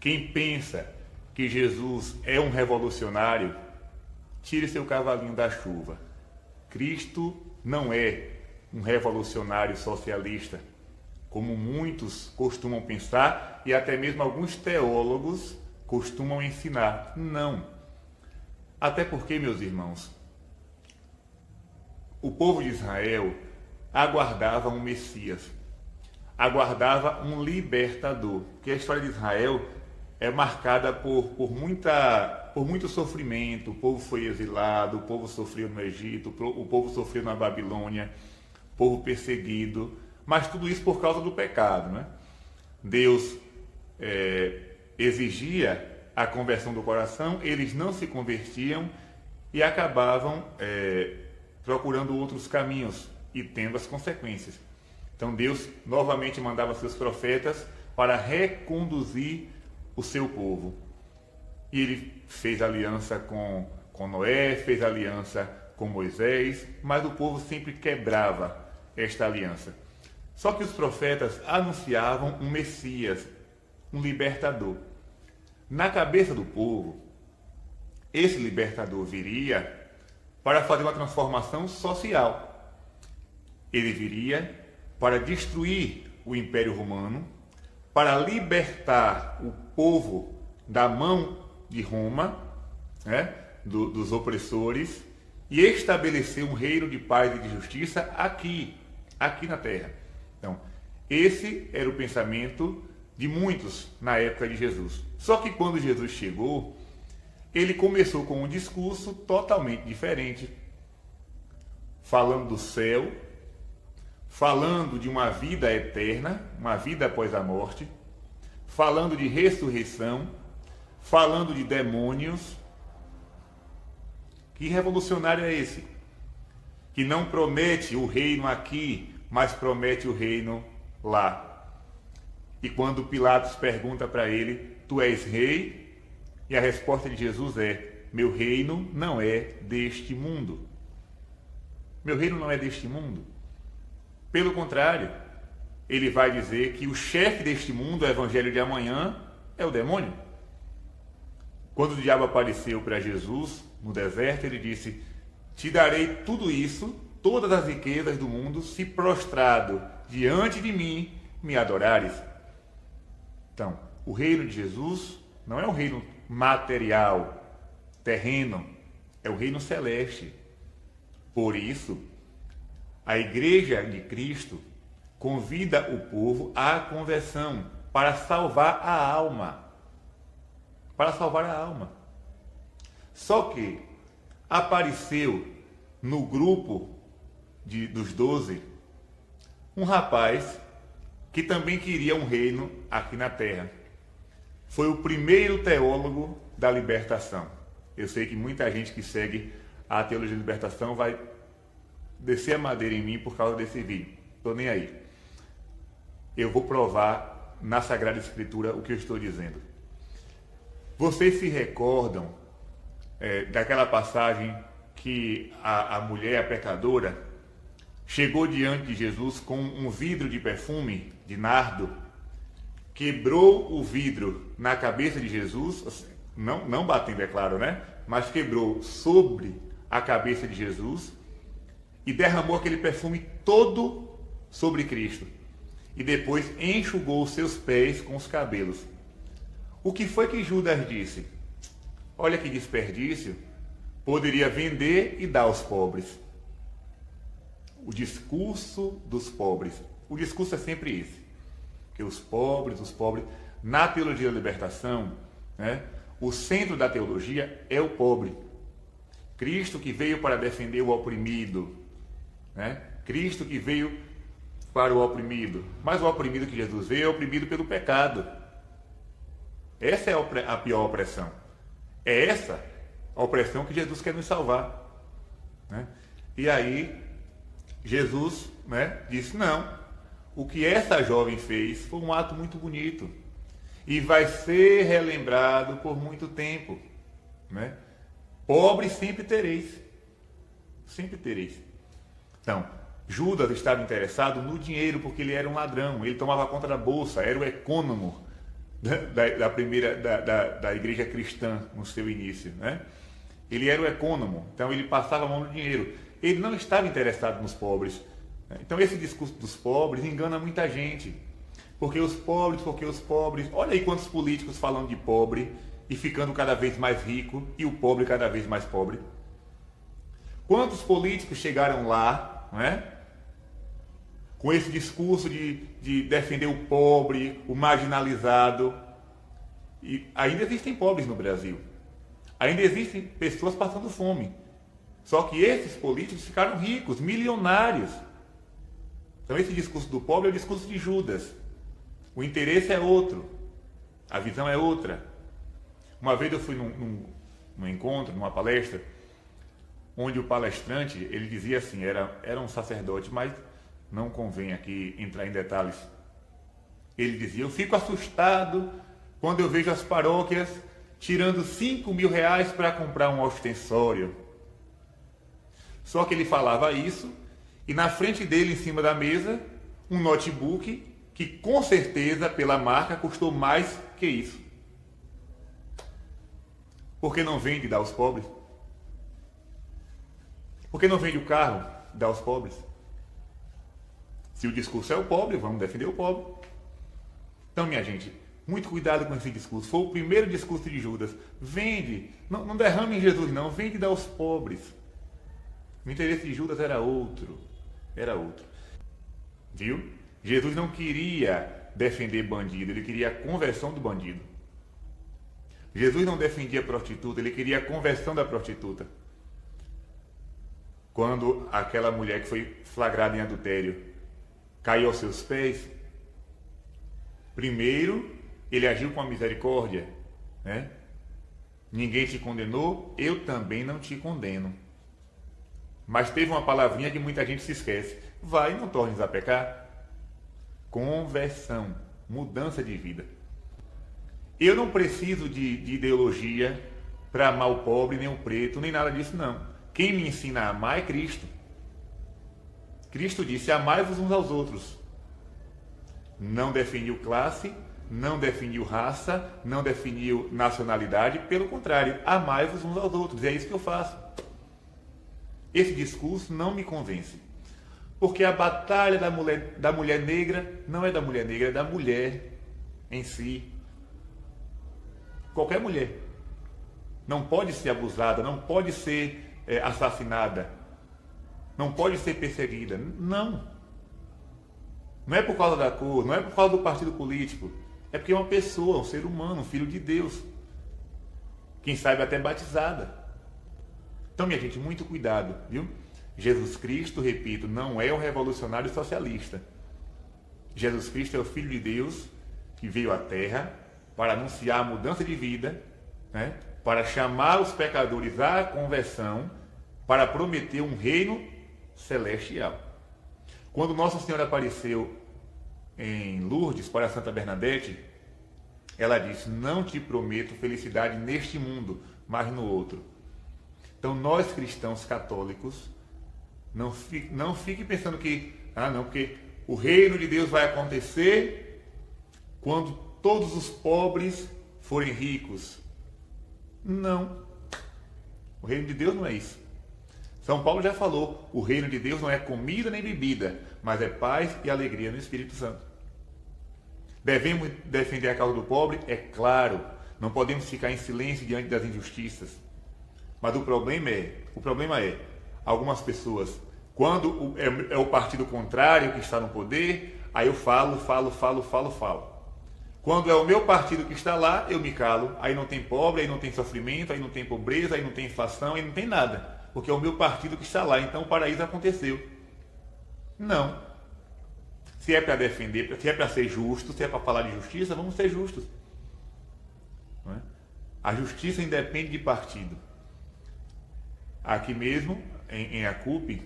Quem pensa que Jesus é um revolucionário, tire seu cavalinho da chuva. Cristo não é um revolucionário socialista, como muitos costumam pensar e até mesmo alguns teólogos costumam ensinar. Não. Até porque, meus irmãos, o povo de Israel aguardava um Messias, aguardava um libertador, porque a história de Israel é marcada por muito sofrimento. O povo foi exilado, o povo sofreu no Egito, o povo sofreu na Babilônia, o povo perseguido, mas tudo isso por causa do pecado, né? Deus exigia a conversão do coração, eles não se convertiam e acabavam procurando outros caminhos e tendo as consequências. Então Deus novamente mandava seus profetas para reconduzir o seu povo. E ele fez aliança com Noé, fez aliança com Moisés, mas o povo sempre quebrava esta aliança. Só que os profetas anunciavam um Messias, um libertador. Na cabeça do povo, esse libertador viria para fazer uma transformação social. Ele viria para destruir o Império Romano, para libertar o povo da mão de Roma, né, dos opressores, e estabelecer um reino de paz e de justiça aqui na terra. Então, esse era o pensamento de muitos na época de Jesus. Só que quando Jesus chegou, ele começou com um discurso totalmente diferente, falando do céu, falando de uma vida eterna, uma vida após a morte, falando de ressurreição, falando de demônios. Que revolucionário é esse? Que não promete o reino aqui, mas promete o reino lá. E quando Pilatos pergunta para ele, tu és rei? E a resposta de Jesus é, meu reino não é deste mundo. Meu reino não é deste mundo. Pelo contrário, ele vai dizer que o chefe deste mundo, o evangelho de amanhã, é o demônio. Quando o diabo apareceu para Jesus no deserto, ele disse, te darei tudo isso, todas as riquezas do mundo, se prostrado diante de mim me adorares. Então, o reino de Jesus não é um reino material, terreno, é o reino celeste. Por isso, a Igreja de Cristo convida o povo à conversão para salvar a alma. Para salvar a alma. Só que apareceu no grupo dos 12 um rapaz que também queria um reino aqui na terra. Foi o primeiro teólogo da libertação. Eu sei que muita gente que segue a teologia da libertação vai descer a madeira em mim por causa desse vídeo. Estou nem aí. Eu vou provar na Sagrada Escritura o que eu estou dizendo. Vocês se recordam daquela passagem que a mulher, a pecadora, chegou diante de Jesus com um vidro de perfume, de nardo, quebrou o vidro na cabeça de Jesus, não batendo, é claro, né? Mas quebrou sobre a cabeça de Jesus e derramou aquele perfume todo sobre Cristo. E depois enxugou os seus pés com os cabelos. O que foi que Judas disse? Olha que desperdício, poderia vender e dar aos pobres. O discurso dos pobres. O discurso é sempre esse. Que os pobres, na teologia da libertação, né, o centro da teologia é o pobre. Cristo que veio para defender o oprimido, né? Cristo que veio para o oprimido. Mas o oprimido que Jesus veio é oprimido pelo pecado. Essa é a pior opressão. É essa a opressão que Jesus quer nos salvar, né? E aí Jesus, né, disse, não, o que essa jovem fez foi um ato muito bonito e vai ser relembrado por muito tempo, né? Pobre sempre tereis. Sempre tereis. Então, Judas estava interessado no dinheiro porque ele era um ladrão, ele tomava conta da bolsa, era o econômico da igreja cristã no seu início, né? Ele era o econômico, então ele passava a mão no dinheiro. Ele não estava interessado nos pobres. Então esse discurso dos pobres engana muita gente. Porque os pobres... Olha aí quantos políticos falando de pobre e ficando cada vez mais rico e o pobre cada vez mais pobre. Quantos políticos chegaram lá, não é? Com esse discurso de defender o pobre, o marginalizado. E ainda existem pobres no Brasil. Ainda existem pessoas passando fome. Só que esses políticos ficaram ricos, milionários. Então esse discurso do pobre é o discurso de Judas. O interesse é outro. A visão é outra. Uma vez eu fui num encontro, numa palestra, onde o palestrante, ele dizia assim, era um sacerdote, mas não convém aqui entrar em detalhes. Ele dizia, eu fico assustado quando eu vejo as paróquias tirando 5 mil reais para comprar um ostensório. Só que ele falava isso, e na frente dele, em cima da mesa, um notebook que com certeza pela marca custou mais que isso. Por que não vende e dá aos pobres? Por que não vende o carro e dá aos pobres? Se o discurso é o pobre, vamos defender o pobre. Então, minha gente, muito cuidado com esse discurso. Foi o primeiro discurso de Judas. Vende, não derrame em Jesus não, vende e dá aos pobres. O interesse de Judas era outro. Era outro. Viu? Jesus não queria defender bandido, ele queria a conversão do bandido. Jesus não defendia a prostituta, ele queria a conversão da prostituta. Quando aquela mulher que foi flagrada em adultério caiu aos seus pés, primeiro ele agiu com a misericórdia, né? Ninguém te condenou, eu também não te condeno. Mas teve uma palavrinha que muita gente se esquece. Vai, não tornes a pecar. Conversão, mudança de vida. Eu não preciso de ideologia para amar o pobre, nem o preto, nem nada disso, não. Quem me ensina a amar é Cristo. Cristo disse, amai-vos uns aos outros. Não definiu classe, não definiu raça, não definiu nacionalidade, pelo contrário, amai-vos uns aos outros. É isso que eu faço. Esse discurso não me convence. Porque a batalha da mulher negra não é da mulher negra, é da mulher em si. Qualquer mulher. Não pode ser abusada, não pode ser assassinada, não pode ser perseguida. Não. Não é por causa da cor, não é por causa do partido político. É porque é uma pessoa, um ser humano, um filho de Deus. Quem sabe até batizada. Então, minha gente, muito cuidado, viu? Jesus Cristo, repito, não é um revolucionário socialista. Jesus Cristo é o Filho de Deus que veio à Terra para anunciar a mudança de vida, né? Para chamar os pecadores à conversão, para prometer um reino celestial. Quando Nossa Senhora apareceu em Lourdes para Santa Bernadette, ela disse, não te prometo felicidade neste mundo, mas no outro. Então nós cristãos católicos, não fique pensando que, não, porque o reino de Deus vai acontecer quando todos os pobres forem ricos. Não. O reino de Deus não é isso. São Paulo já falou, o reino de Deus não é comida nem bebida, mas é paz e alegria no Espírito Santo. Devemos defender a causa do pobre? É claro. Não podemos ficar em silêncio diante das injustiças. Mas o problema é, algumas pessoas, quando é o partido contrário que está no poder, aí eu falo. Quando é o meu partido que está lá, eu me calo. Aí não tem pobre, aí não tem sofrimento, aí não tem pobreza, aí não tem inflação, aí não tem nada. Porque é o meu partido que está lá, então o paraíso aconteceu. Não. Se é para defender, se é para ser justo, se é para falar de justiça, vamos ser justos. Não é? A justiça independe de partido. Aqui mesmo, em Acupe,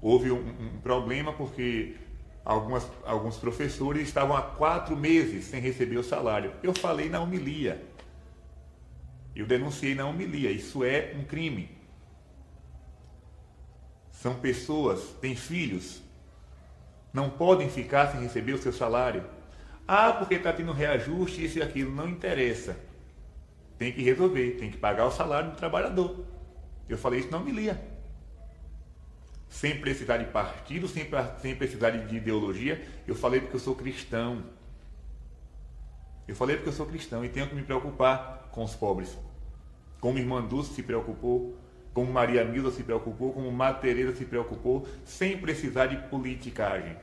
houve um problema porque alguns professores estavam há 4 meses sem receber o salário. Eu falei na homilia. Eu denunciei na homilia. Isso é um crime. São pessoas, têm filhos, não podem ficar sem receber o seu salário. Ah, porque está tendo reajuste, isso e aquilo. Não interessa. Tem que resolver, tem que pagar o salário do trabalhador. Eu falei isso na homilia. Sem precisar de partido, sem precisar de ideologia. Eu falei porque eu sou cristão. Eu falei porque eu sou cristão e tenho que me preocupar com os pobres. Como irmã Dulce se preocupou, como Maria Milda se preocupou, como Madre Teresa se preocupou, sem precisar de politicagem.